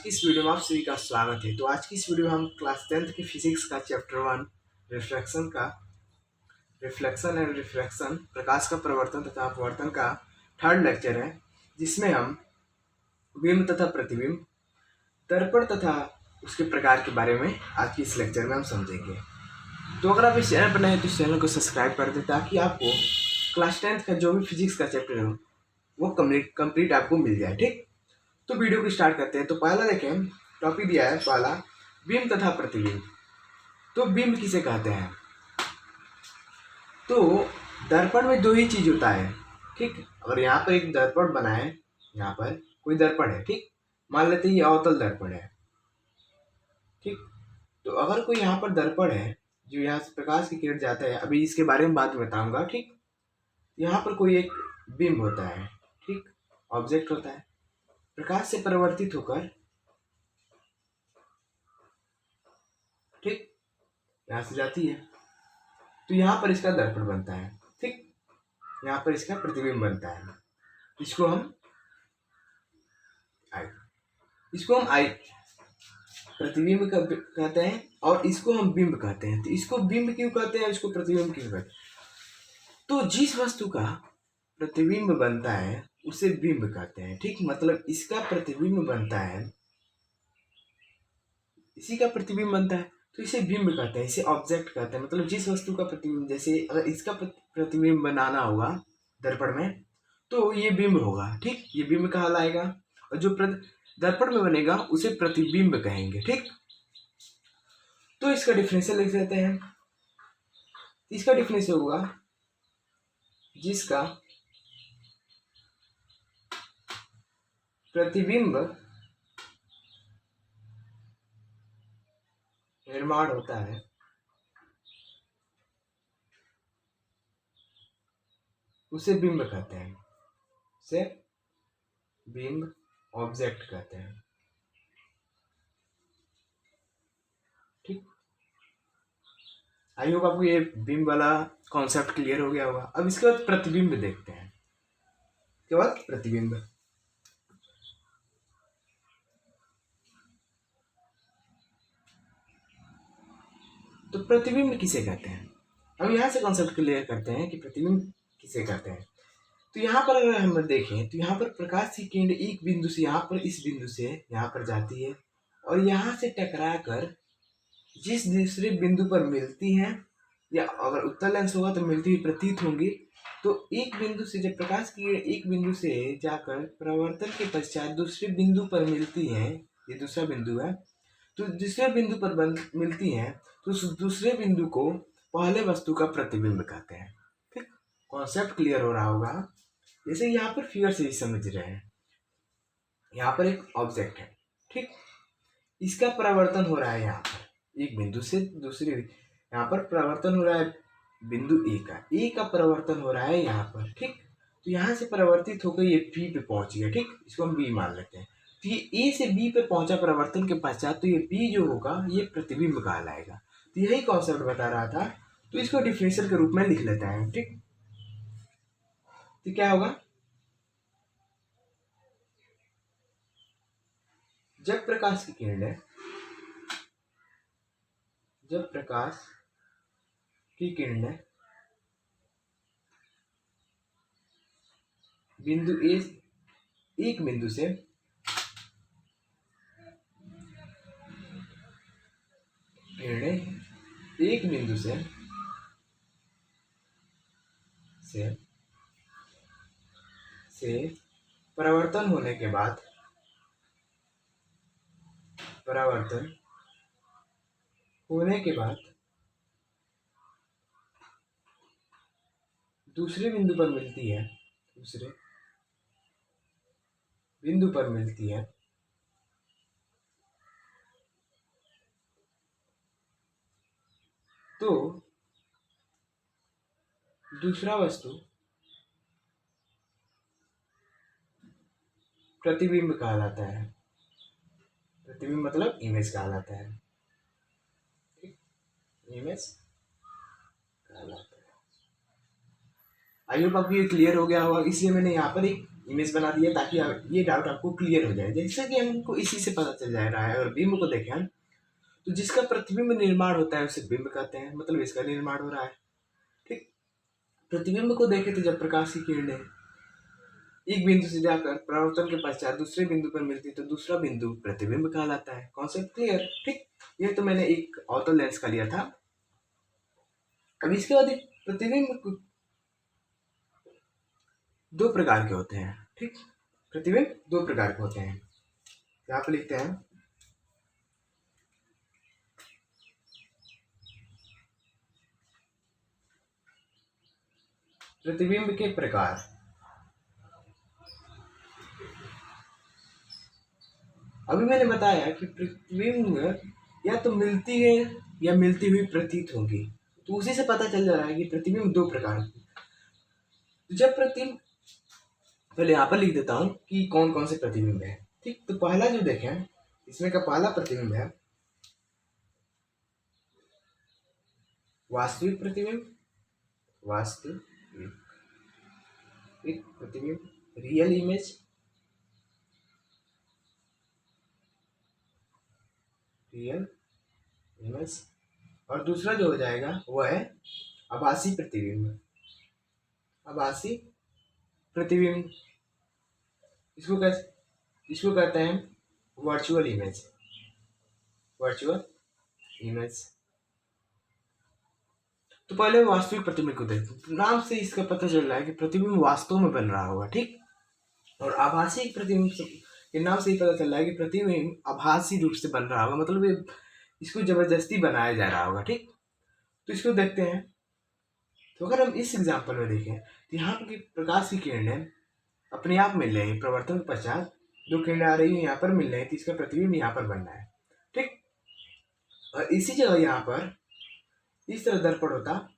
आज की इस वीडियो में आप सभी का स्वागत है। तो आज की इस वीडियो में हम क्लास 10th की फिजिक्स का चैप्टर 1 रिफ्लेक्शन एंड रिफ्रैक्शन प्रकाश का प्रवर्तन तथा अपवर्तन का थर्ड लेक्चर है, जिसमें हम बिंब तथा प्रतिबिंब, दर्पण तथा उसके प्रकार के बारे में आज की इस लेक्चर में हम समझेंगे। तो अगर आप इस चैनल पर नए हैं तो इस चैनल को सब्सक्राइब कर दें ताकि आपको क्लास 10th का जो भी फिजिक्स का चैप्टर है वो कंप्लीट आपको मिल जाए। ठीक, तो वीडियो को स्टार्ट करते हैं। तो पहला देखें, टॉपिक दिया है पहला, बिंब तथा प्रतिबिंब। तो बिंब किसे कहते हैं? तो दर्पण में दो ही चीज होता है। ठीक, अगर यहाँ पर एक दर्पण बना है, यहाँ पर कोई दर्पण है, ठीक, मान लेते हैं ये अवतल दर्पण है। ठीक, तो अगर कोई यहाँ पर दर्पण है जो यहाँ से प्रकाश की किरण जाता है, अभी इसके बारे में बाद में बताऊंगा। ठीक, यहाँ पर कोई एक बिंब होता है, ठीक, ऑब्जेक्ट होता है, प्रकाश से परिवर्तित होकर, ठीक, यहाँ से जाती है, तो यहाँ पर इसका दर्पण बनता है। ठीक, यहाँ पर इसका प्रतिबिंब बनता है। इसको हम आई प्रतिबिंब कहते हैं और इसको हम बिंब कहते हैं। तो इसको बिंब क्यों कहते हैं, इसको प्रतिबिंब क्यों कहते हैं? तो जिस वस्तु का प्रतिबिंब बनता है उसे बिंब कहते हैं। ठीक, मतलब इसका प्रतिबिंब बनता है, इसी का प्रतिबिंब बनता है तो इसे बिंब कहते हैं, इसे ऑब्जेक्ट कहते हैं। मतलब जिस वस्तु का प्रतिबिंब, जैसे अगर इसका प्रतिबिंब बनाना होगा दर्पण में तो ये बिंब होगा। ठीक, ये बिंब कहलाएगा, और जो दर्पण में बनेगा उसे प्रतिबिंब कहेंगे। ठीक, तो इसका डिफरेंशियल लिख देते हैं। इसका डिफरेंशियल होगा जिसका प्रतिबिंब निर्माण होता है उसे बिंब कहते हैं, उसे बिंब ऑब्जेक्ट कहते हैं। ठीक, आई होप आपको ये बिंब वाला कॉन्सेप्ट क्लियर हो गया होगा। अब इसके बाद प्रतिबिंब देखते हैं। इसके बाद प्रतिबिंब, तो प्रतिबिंब किसे कहते हैं? हम यहाँ से कॉन्सेप्ट क्लियर करते हैं कि प्रतिबिंब किसे कहते हैं। तो यहाँ पर अगर हम देखें तो यहाँ पर प्रकाश की किरण एक बिंदु से यहाँ पर, इस बिंदु से यहाँ पर जाती है और यहाँ से टकरा कर जिस दूसरे बिंदु पर मिलती हैं, या अगर उत्तल लेंस होगा तो मिलती हुई प्रतीत होंगी। तो एक बिंदु से जब प्रकाश की किरण एक बिंदु से जाकर प्रवर्तन के पश्चात दूसरे बिंदु पर मिलती हैं, ये दूसरा बिंदु है, तो दूसरे बिंदु पर मिलती हैं तो उस दूसरे बिंदु को पहले वस्तु का प्रतिबिंब कहते हैं। ठीक, कॉन्सेप्ट क्लियर हो रहा होगा। जैसे यहाँ पर फिगर से ही समझ रहे हैं, यहाँ पर एक ऑब्जेक्ट है, ठीक, इसका परिवर्तन हो रहा है यहाँ पर एक बिंदु से दूसरे, यहाँ पर परिवर्तन हो रहा है बिंदु ए का परिवर्तन हो रहा है यहाँ पर। ठीक, तो यहाँ से परिवर्तित होकर ये बी पे पहुंच गया। ठीक, इसको हम बी मान लेते हैं। तो ये ए से बी पे पहुंचा परिवर्तन के पश्चात, तो ये बी जो होगा ये प्रतिबिंब कहलाएगा। तो यही कॉन्सेप्ट बता रहा था, तो इसको डिफरेंशियल के रूप में लिख लेते हैं। ठीक, तो क्या होगा, जब प्रकाश की किरणें, जब प्रकाश की किरणें बिंदु ए, एक बिंदु से किरणें एक बिंदु से परिवर्तन होने के बाद, परिवर्तन होने के बाद दूसरे बिंदु पर मिलती है, दूसरे बिंदु पर मिलती है, तो दूसरा वस्तु प्रतिबिंब कहलाता है। प्रतिबिंब मतलब इमेज कहलाता है। इमेज कहलाता है। आई होप आपको ये क्लियर हो गया होगा, इसलिए मैंने यहाँ पर एक इमेज बना दिया ताकि ये डाउट आपको क्लियर हो जाए। जैसा कि हमको इसी से पता चल जा रहा है। और बिंब को देखें हम, तो जिसका प्रतिबिंब निर्माण होता है उसे बिंब कहते हैं, मतलब इसका निर्माण हो रहा है। ठीक, प्रतिबिंब को देखें तो जब प्रकाश की किरणें एक बिंदु से जाकर परावर्तन के पश्चात दूसरे बिंदु पर मिलती तो दूसरा बिंदु प्रतिबिंब कहलाता है। Concept clear? ठीक, ये तो मैंने एक ऑटो लेंस का लिया था। अब इसके बाद एक प्रतिबिंब दो प्रकार के होते हैं। ठीक, प्रतिबिंब दो प्रकार के होते हैं। यहाँ पे लिखते हैं प्रतिबिंब के प्रकार। अभी मैंने बताया कि प्रतिबिंब या तो मिलती है या मिलती हुई प्रतीत होगी, तो उसी से पता चल जा रहा है कि प्रतिबिंब दो प्रकार के। तो जब प्रतिबिंब, पहले यहाँ पर लिख देता हूँ कि कौन कौन से प्रतिबिंब है। ठीक, तो पहला जो देखें, इसमें का पहला प्रतिबिंब है वास्तविक प्रतिबिंब। वास्तविक प्रतिबिंब, रियल इमेज, रियल इमेज। और दूसरा जो हो जाएगा वो है आभासी प्रतिबिंब। आभासी प्रतिबिंब, इसको कहते हैं वर्चुअल इमेज। Virtual image. तो पहले वास्तविक प्रतिबिंब को देखते हैं। नाम से इसका पता चल रहा है कि प्रतिबिंब वास्तव में बन रहा होगा। ठीक, और आभासी प्रतिबिंब के नाम से ही पता चल रहा है कि प्रतिबिंब आभासी रूप से बन रहा होगा, मतलब ये इसको जबरदस्ती बनाया जा रहा होगा। ठीक, तो इसको देखते हैं। तो अगर हम इस एग्जाम्पल में देखें तो यहाँ की प्रकाश की किरणें अपने आप मिल रही है, प्रवर्तन के पश्चात जो किरणें आ रही है यहाँ पर मिल रही है, तो इसका प्रतिबिंब यहाँ पर बनना है। ठीक, और इसी जगह यहाँ पर इस तरह दर्पण होता,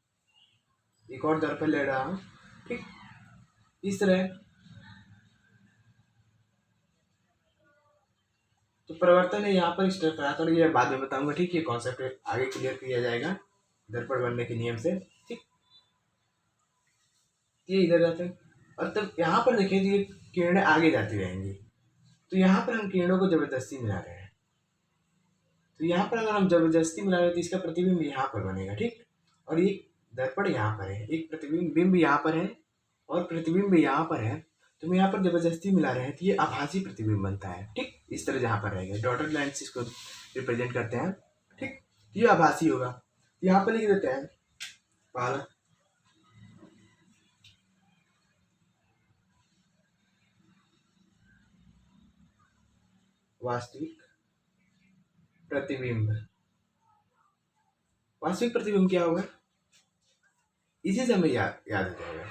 एक और दर्पण ले रहा हूँ। ठीक, इस तरह तो परिवर्तन है यहाँ पर इस तरह करा था, और ये बाद में बताऊंगा। ठीक, ये कॉन्सेप्ट आगे क्लियर किया जाएगा दर्पण बनने के नियम से। ठीक, ये इधर जाते हैं और तब यहाँ पर देखें तो ये किरणें आगे जाती रहेंगी। तो यहाँ पर हम किरणों को जबरदस्ती मिला रहे हैं। तो यहाँ पर अगर हम जबरदस्ती मिला रहे हैं तो इसका प्रतिबिंब यहाँ पर बनेगा। ठीक, और ये दर्पण यहाँ पर है, एक प्रतिबिंब बिंब यहाँ पर है और प्रतिबिंब यहाँ पर है, तो हम यहाँ पर जबरदस्ती मिला रहे हैं तो ये आभासी प्रतिबिंब बनता है। ठीक, इस तरह जहाँ पर रहेगा डॉटेड लाइन से इसको रिप्रेजेंट करते हैं। ठीक, ये आभासी होगा। यहाँ पर लिख देते हैं पहला वास्तविक प्रतिबिंब। वास्तविक प्रतिबिंब क्या होगा, इसी से हमें याद हो जाएगा।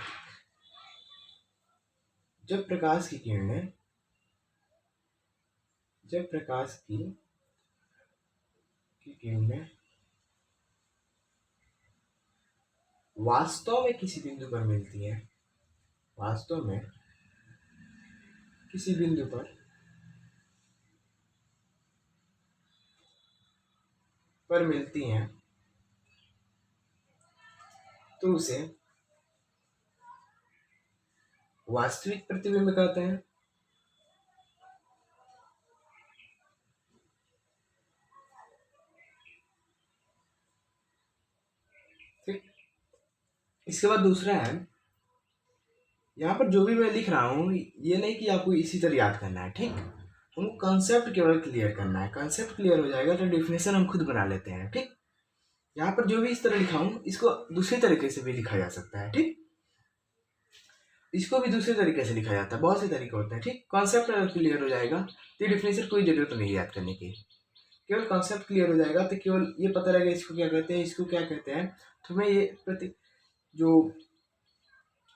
जब प्रकाश की किरणें, जब प्रकाश की किरणें वास्तव में किसी बिंदु पर मिलती है, वास्तव में किसी बिंदु पर मिलती हैं, तो उसे वास्तविक प्रतिबिंब कहते हैं। ठीक, इसके बाद दूसरा है, यहाँ पर जो भी मैं लिख रहा हूँ ये नहीं कि आपको इसी तरह याद करना है। ठीक, हमको कंसेप्ट केवल क्लियर करना है। कंसेप्ट क्लियर हो जाएगा तो डेफिनेशन हम खुद बना लेते हैं। ठीक, यहाँ पर जो भी इस तरह लिखा हूँ इसको दूसरे तरीके से भी लिखा जा सकता है। ठीक, इसको भी दूसरे तरीके से लिखा जाता है, बहुत से तरीके होते हैं। ठीक, कॉन्सेप्ट अगर क्लियर हो जाएगा तो डेफिनेशन कोई जरूरत नहीं याद करने की, केवल कॉन्सेप्ट क्लियर हो जाएगा तो केवल ये पता रहेगा इसको क्या कहते हैं, इसको क्या कहते हैं। तो मैं ये जो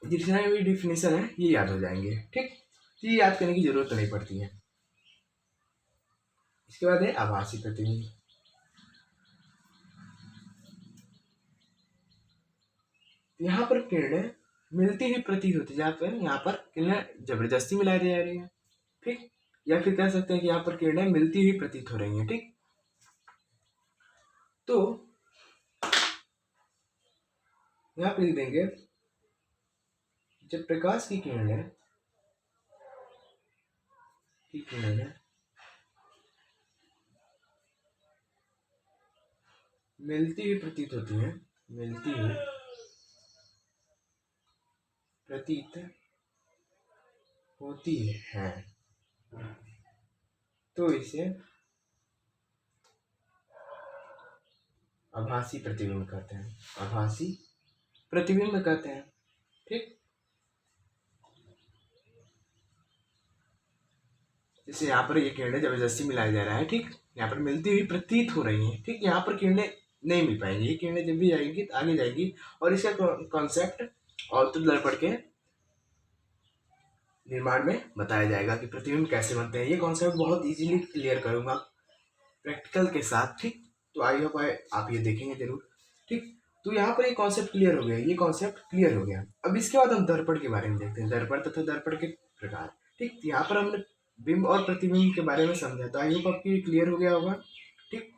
जितने भी डिफिनेशन है ये याद हो जाएंगे। ठीक, तो ये याद करने की जरूरत नहीं पड़ती है। इसके बाद है आभासी प्रतिबिंब। यहाँ पर किरणें मिलती हुई प्रतीत होती है, जहाँ पर यहाँ पर किरणें जबरदस्ती मिलाई जा रही है। ठीक, या फिर कह सकते हैं कि यहाँ पर किरणें मिलती हुई प्रतीत हो रही हैं। ठीक, तो यहाँ पर लिख देंगे जब प्रकाश की किरणें की किरणें मिलती हुई प्रतीत होती हैं, मिलती हुई प्रतीत होती है, तो इसे आभासी प्रतिबिंब कहते हैं, आभासी प्रतिबिंब कहते हैं। ठीक, जैसे यहाँ पर ये किरणें जबरदस्ती मिलाया जा रहा है, ठीक, यहाँ पर मिलती हुई प्रतीत हो रही है, ठीक, यहाँ पर किरणें नहीं मिल पाएंगी, ये किरणें जब भी जाएंगी तो आगे जाएगी, और इसका कॉन्सेप्ट अवतल दर्पण के निर्माण में बताया जाएगा कि प्रतिबिंब कैसे बनते हैं। ये कॉन्सेप्ट बहुत इजीली क्लियर करूंगा प्रैक्टिकल के साथ, ठीक, तो आई होप आप ये देखेंगे जरूर। ठीक, तो यहाँ पर ये कॉन्सेप्ट क्लियर हो गया, ये कॉन्सेप्ट क्लियर हो गया। अब इसके बाद हम दर्पण के बारे में देखते हैं, दर्पण तथा दर्पण के प्रकार। ठीक, यहाँ पर हमने बिंब और प्रतिबिंब के बारे में समझा, तो आई होप आपको ये क्लियर हो गया होगा। ठीक,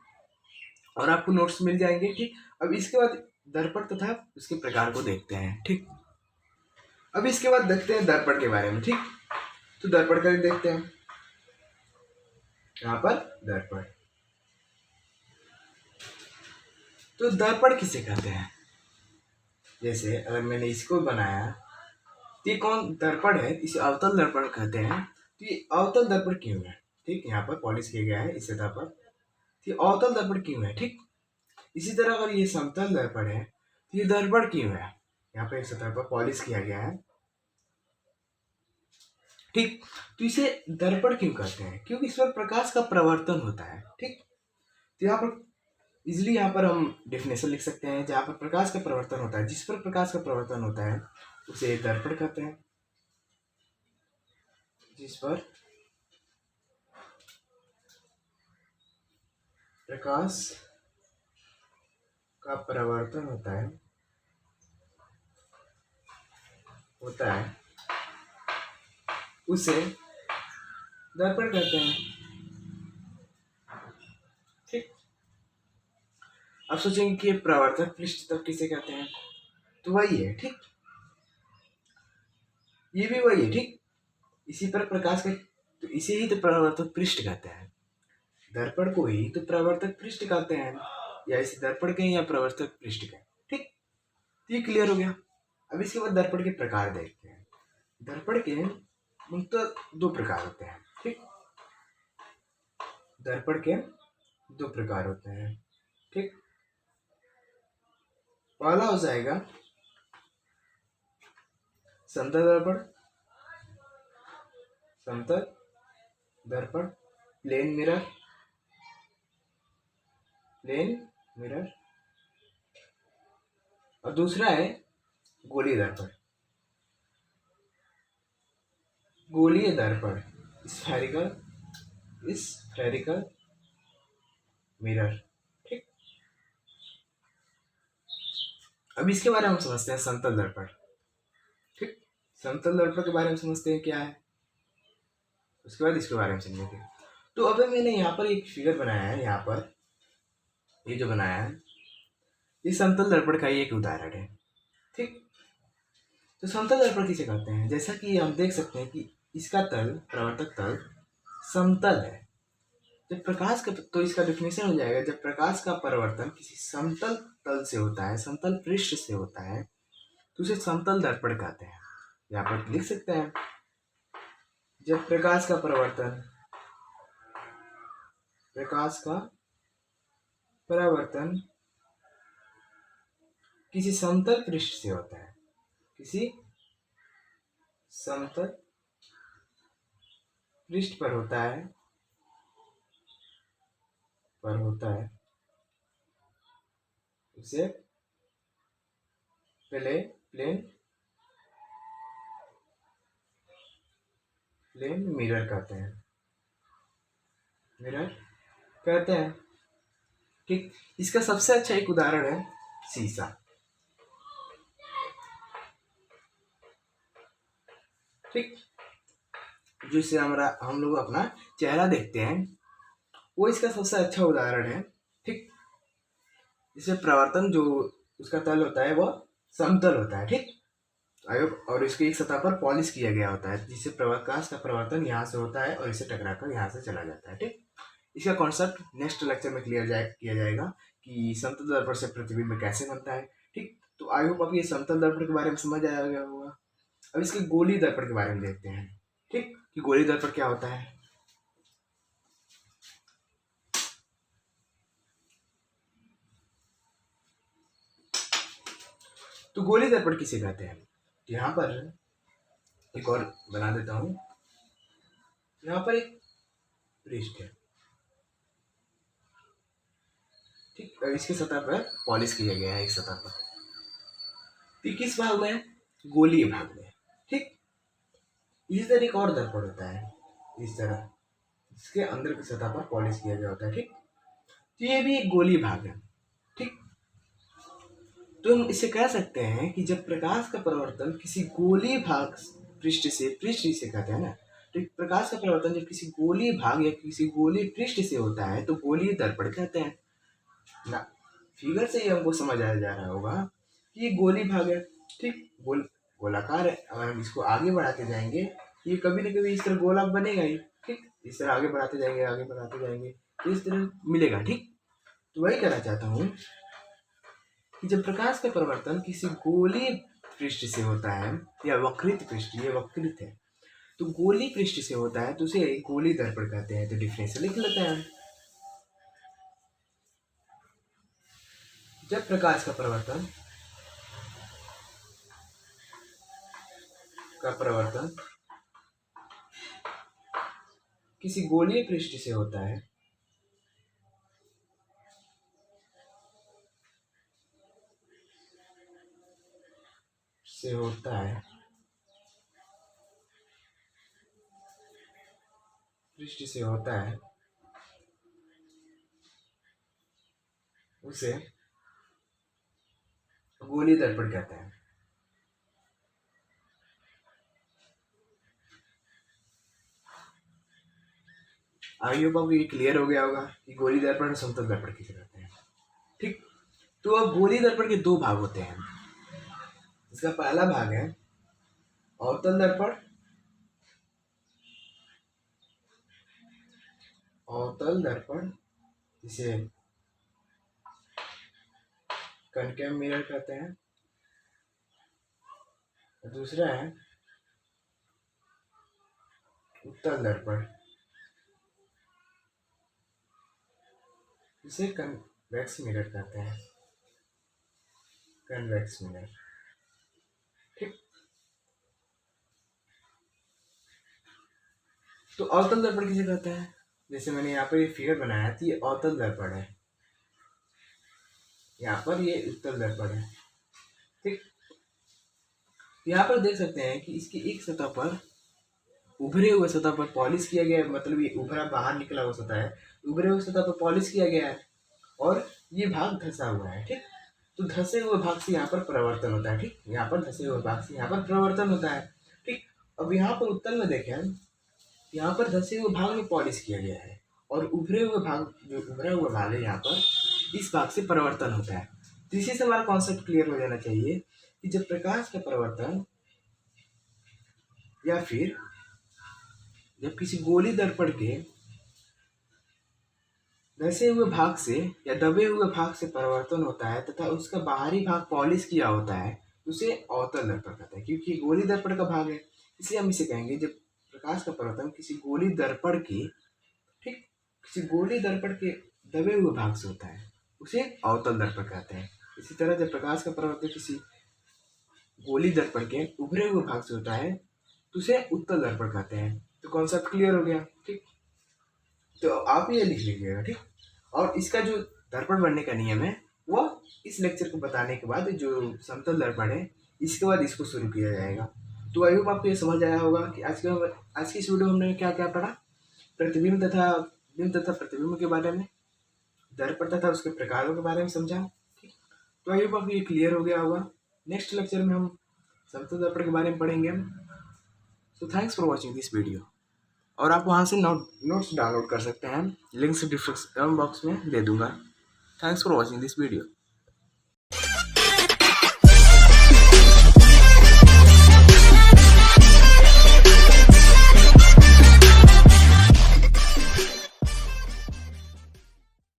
और आपको नोट्स मिल जाएंगे। ठीक, अब इसके बाद दर्पण तथा उसके प्रकार को देखते हैं। ठीक, अब इसके बाद देखते हैं दर्पण के बारे में। ठीक, तो दर्पण का देखते हैं, यहाँ पर दर्पण, तो दर्पण किसे कहते हैं? जैसे अगर मैंने इसको बनाया तो ये कौन दर्पण है, इसे अवतल दर्पण कहते हैं। तो ये अवतल दर्पण क्यों है? ठीक, यहाँ पर पॉलिश किया गया है इस सतह पर, तो ये अवतल दर्पण क्यों है? ठीक, इसी तरह अगर ये समतल दर्पण है तो ये दर्पण क्यों है? यहाँ पर एक सतह पर पॉलिश किया गया है। ठीक, तो इसे दर्पण क्यों कहते हैं? क्योंकि इस पर प्रकाश का प्रवर्तन होता है। ठीक, तो यहाँ पर इजिली यहाँ पर हम डेफिनेशन लिख सकते हैं, जहाँ पर प्रकाश का प्रवर्तन होता है, जिस पर प्रकाश का प्रवर्तन होता है उसे दर्पण कहते हैं। जिस पर प्रकाश का प्रवर्तन होता है उसे दर्पण कहते हैं। ठीक, अब सोचेंगे कि प्रवर्तक पृष्ठ तब किसे कहते हैं? तो वही है। ठीक, ये भी वही है। ठीक, इसी पर प्रकाश का, तो इसे ही तो प्रवर्तक पृष्ठ कहते हैं। दर्पण को ही तो प्रवर्तक पृष्ठ कहते हैं, या इसे दर्पण कहें या प्रवर्तक पृष्ठ कहें। ठीक, तो ये क्लियर हो गया। अब इसके बाद दर्पण के प्रकार देखते हैं। दर्पण के मुख्यतः दो प्रकार होते हैं। ठीक, दर्पण के दो प्रकार होते हैं। ठीक, पहला हो जाएगा समतल दर्पण, समतल दर्पण, प्लेन मिरर, प्लेन मिरर, और दूसरा है गोलीय दर्पण, गोलीय दर्पण, स्फेरिकल मिरर। ठीक, अब इसके बारे में हम समझते हैं समतल दर्पण। ठीक, समतल दर्पण के बारे में समझते हैं क्या है, उसके बाद इसके बारे में समझेंगे। तो अभी मैंने यहाँ पर एक फिगर बनाया है, यहाँ पर ये जो बनाया है ये समतल दर्पण का ही एक उदाहरण है। ठीक, तो समतल दर्पण किसे कहते हैं? जैसा कि हम देख सकते हैं कि इसका तल, प्रवर्तक तल समतल है। जब प्रकाश का, तो इसका डिफिनेशन हो जाएगा, जब प्रकाश का परावर्तन किसी समतल तल से होता है, समतल पृष्ठ से होता है, तो उसे समतल दर्पण कहते हैं। यहाँ पर लिख सकते हैं, जब प्रकाश का परावर्तन किसी समतल पृष्ठ से होता है, किसी समतल पृष्ठ पर होता है, उसे प्लेन मिरर कहते हैं। ठीक, इसका सबसे अच्छा एक उदाहरण है शीशा। ठीक, जिससे हम लोग अपना चेहरा देखते हैं, वो इसका सबसे अच्छा उदाहरण है। ठीक, इसमें प्रवर्तन जो उसका तल होता है वह समतल होता है। ठीक, और इसके एक सतह पर पॉलिश किया गया होता है, जिससे प्रकाश का परावर्तन यहाँ से होता है और इसे टकराकर यहाँ से चला जाता है। ठीक, इसका कॉन्सेप्ट नेक्स्ट लेक्चर में किया जाएगा कि समतल दर्पण से प्रतिबिंब कैसे बनता है। ठीक, तो आई होप आप ये समतल दर्पण के बारे में समझ आया गया होगा। अब इसके गोली दर्पण के बारे में देखते हैं। ठीक, कि गोली दर्पण क्या होता है। तो गोली दर्पण किसे कहते हैं। यहाँ पर एक और बना देता हूं। यहाँ पर एक पृष्ठ है, ठीक, इसके सतह पर पॉलिश किया गया है एक सतह पर। तो किस भाग में, गोलीय भाग में। ठीक, इसी तरह एक और दर्पण होता है इस तरह, इसके अंदर की सतह पर पॉलिश किया गया होता है। ठीक, तो ये भी एक गोलीय भाग है। ठीक, तो हम इसे कह सकते हैं कि जब प्रकाश का परिवर्तन किसी गोलीय भाग पृष्ठ से कहते हैं ना, तो प्रकाश का परिवर्तन जब किसी गोलीय भाग या किसी गोलीय पृष्ठ से होता है तो गोलीय दर्पण कहते हैं ना। फिगर से ही हमको समझ आ जा रहा होगा कि ये गोली भाग है। ठीक, गोलाकार है। अगर हम इसको आगे बढ़ाते जाएंगे ये कभी न कभी इस तरह गोला बनेगा ही। ठीक, इस तरह आगे बढ़ाते जाएंगे तो इस तरह मिलेगा। ठीक, तो वही कहना चाहता हूँ कि जब प्रकाश का परिवर्तन किसी गोलीय पृष्ठ से होता है या वक्रित पृष्ठ, ये वक्रित है, तो गोली पृष्ठ से होता है तो उसे गोली दर्पण कहते हैं। तो डिफरेंस लिख लेते हैं। जब प्रकाश का परिवर्तन किसी गोलीय पृष्ठ से होता है उसे गोली दर्पण कहते हैं। आई होप आपको ये क्लियर हो गया होगा कि गोली दर्पण और समतल दर्पण किसे कहते हैं। ठीक, तो अब गोली दर्पण के दो भाग होते हैं। इसका पहला भाग है अवतल दर्पण, जिसे कनकेव मिरर कहते हैं। दूसरा है उत्तल दर्पण, जिसे कन्वेक्स मिरर कहते हैं। ठीक, तो अवतल दर्पण किसे कहते हैं। जैसे मैंने यहाँ पर ये फिगर बनाया तो ये अवतल दर्पण है, यहाँ पर ये उत्तल दर्पण है। ठीक, यहाँ पर देख सकते हैं कि इसकी एक सतह पर उभरे हुए सतह पर पॉलिश किया गया है, मतलब ये उभरा बाहर निकला हुआ सतह है, उभरे हुए सतह पर पॉलिश किया गया है और ये भाग धंसा हुआ है। ठीक, तो धंसे हुए भाग से यहाँ पर परिवर्तन होता है। ठीक, यहाँ पर धंसे हुए भाग से यहाँ पर परिवर्तन होता है। ठीक, अब यहाँ पर उत्तल में देखें, यहाँ पर धंसे हुए भाग में पॉलिश किया गया है और उभरे हुए भाग, जो उभरा हुआ भाग है यहाँ पर, इस भाग से परिवर्तन होता है। तो इसी से हमारा कॉन्सेप्ट क्लियर हो जाना चाहिए कि जब प्रकाश का परिवर्तन या फिर जब किसी गोली दर्पण के धंसे हुए भाग से या दबे हुए भाग से परिवर्तन होता है तथा उसका बाहरी भाग पॉलिश किया होता है, उसे अवतल दर्पण कहते हैं। क्योंकि गोली दर्पण का भाग है, इसलिए हम इसे कहेंगे जब प्रकाश का परिवर्तन किसी गोली दर्पण के, ठीक, किसी गोली दर्पण के दबे हुए भाग से होता है, उसे अवतल दर्पण कहते हैं। इसी तरह जब प्रकाश का परिवर्तन किसी गोली दर्पण के उभरे हुए भाग से होता है तो उसे उत्तल दर्पण कहते हैं। तो कॉन्सेप्ट क्लियर हो गया। ठीक, तो आप ये लिख लीजिएगा। ठीक, और इसका जो दर्पण बनने का नियम है वो इस लेक्चर को बताने के बाद, जो समतल दर्पण है इसके बाद इसको शुरू किया जाएगा। तो आई होप आपको ये समझ आया होगा कि आज की इस वीडियो में हमने क्या क्या पढ़ा। प्रतिबिंब तथा प्रतिबिंब के बारे में, दर्पण तथा उसके प्रकारों के बारे में समझा। ठीक, तो आई होप आपको ये क्लियर हो गया होगा। नेक्स्ट लेक्चर में हम समतल दर्पण के बारे में पढ़ेंगे। So thanks for watching this video. और आप वहाँ से नोट्स डाउनलोड कर सकते हैं, लिंक्स डिस्क्रिप्शन बॉक्स में दे दूँगा। Thanks for watching this video.